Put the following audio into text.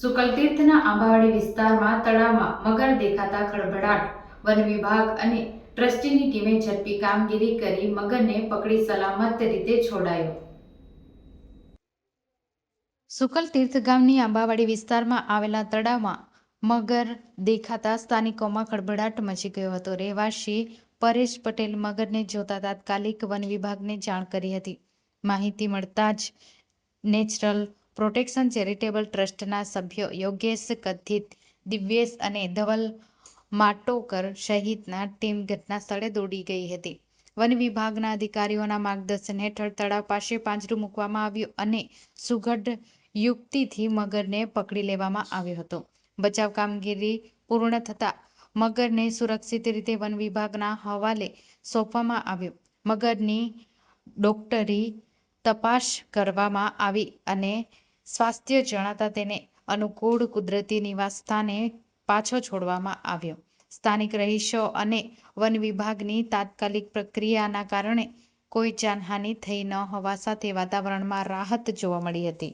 સુકલતીર્થના આંબાવાડી વિસ્તારમાં તળાવમાં મગર દેખાતા ખળભળાટ. વન વિભાગ અને ટ્રસ્ટીની ટીમે ઝડપી કામગીરી કરી મગરને પકડી સલામત રીતે છોડાયો. સુકલતીર્થ ગામની આંબાવાડી વિસ્તારમાં આવેલા તળાવમાં મગર દેખાતા સ્થાનિકોમાં ખળભળાટ મચી ગયો હતો. રહેવાસી પરેશ પટેલ મગરને જોતા તાત્કાલિક વન વિભાગને જાણ કરી હતી. માહિતી મળતા જ નેચરલ પ્રોટેક્શન ચેરિટેબલ ટ્રસ્ટના સભ્યો યોગેશ કથિત, દિવ્યેશ અને ધવલ માટોકર સહિતના ટીમ ઘટના સ્થળે દોડી ગઈ હતી. વન વિભાગના અધિકારીઓના માર્ગદર્શન હેઠળ તળાવ પાસે પાંજરું મૂકવામાં આવ્યું અને સુઘડ યુક્તિથી મગરને પકડી લેવામાં આવ્યો હતો. બચાવ કામગીરી પૂર્ણ થતાં મગરને સુરક્ષિત રીતે વન વિભાગના હવાલે સોંપવામાં આવ્યો. મગરની ડોક્ટરી તપાસ કરવામાં આવી અને સ્વાસ્થ્ય જણાતા તેને અનુકૂળ કુદરતી નિવાસ સ્થાને પાછો છોડવામાં આવ્યો. સ્થાનિક રહીશો અને વન વિભાગની તાત્કાલિક પ્રક્રિયાના કારણે કોઈ જાનહાનિ થઈ ન હોવા સાથે વાતાવરણમાં રાહત જોવા મળી હતી.